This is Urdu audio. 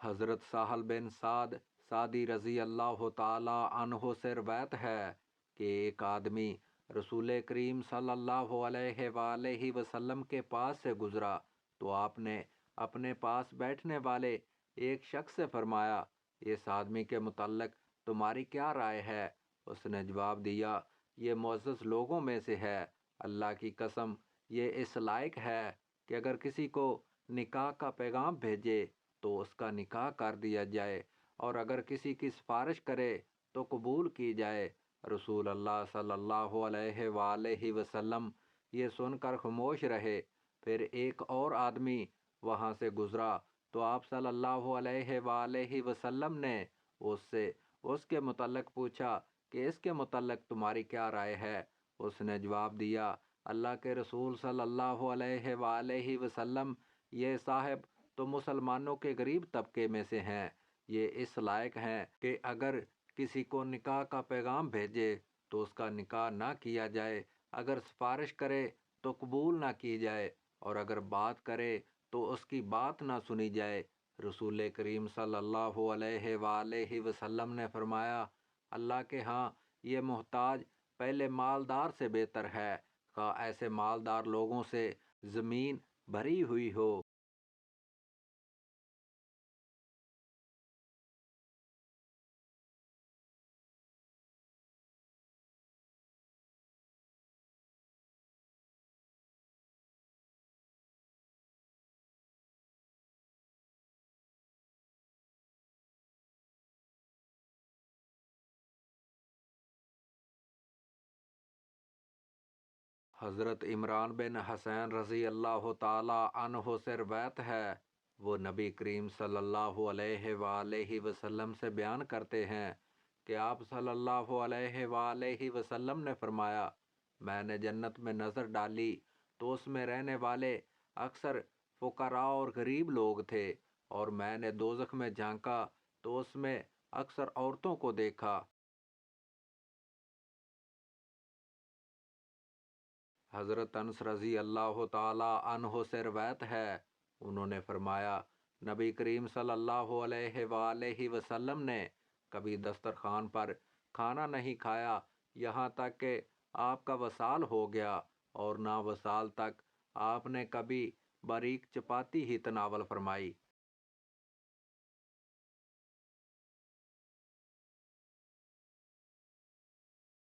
حضرت سہل بن سعد سعدی رضی اللہ تعالی عنہ سے روایت ہے کہ ایک آدمی رسول کریم صلی اللہ علیہ وآلہ وسلم کے پاس سے گزرا تو آپ نے اپنے پاس بیٹھنے والے ایک شخص سے فرمایا، اس آدمی کے متعلق تمہاری کیا رائے ہے؟ اس نے جواب دیا، یہ معزز لوگوں میں سے ہے، اللہ کی قسم یہ اس لائق ہے کہ اگر کسی کو نکاح کا پیغام بھیجے تو اس کا نکاح کر دیا جائے، اور اگر کسی کی سفارش کرے تو قبول کی جائے۔ رسول اللہ صلی اللہ علیہ وآلہ وسلم یہ سن کر خاموش رہے۔ پھر ایک اور آدمی وہاں سے گزرا تو آپ صلی اللہ علیہ وآلہ وسلم نے اس سے اس کے متعلق پوچھا کہ اس کے متعلق تمہاری کیا رائے ہے؟ اس نے جواب دیا، اللہ کے رسول صلی اللہ علیہ وآلہ وسلم یہ صاحب تو مسلمانوں کے غریب طبقے میں سے ہیں، یہ اس لائق ہیں کہ اگر کسی کو نکاح کا پیغام بھیجے تو اس کا نکاح نہ کیا جائے، اگر سفارش کرے تو قبول نہ کی جائے، اور اگر بات کرے تو اس کی بات نہ سنی جائے۔ رسول کریم صلی اللہ علیہ وآلہ وسلم نے فرمایا، اللہ کے ہاں یہ محتاج پہلے مالدار سے بہتر ہے، خواہ ایسے مالدار لوگوں سے زمین بھری ہوئی ہو۔ حضرت عمران بن حسین رضی اللہ تعالی عنہ سے روایت ہے، وہ نبی کریم صلی اللہ علیہ وآلہ وسلم سے بیان کرتے ہیں کہ آپ صلی اللہ علیہ وآلہ وسلم نے فرمایا، میں نے جنت میں نظر ڈالی تو اس میں رہنے والے اکثر فقراء اور غریب لوگ تھے، اور میں نے دوزخ میں جھانکا تو اس میں اکثر عورتوں کو دیکھا۔ حضرت انس رضی اللہ تعالی عنہ سے روایت ہے، انہوں نے فرمایا، نبی کریم صلی اللہ علیہ وآلہ وسلم نے کبھی دسترخوان پر کھانا نہیں کھایا یہاں تک کہ آپ کا وصال ہو گیا، اور نہ وصال تک آپ نے کبھی باریک چپاتی ہی تناول فرمائی۔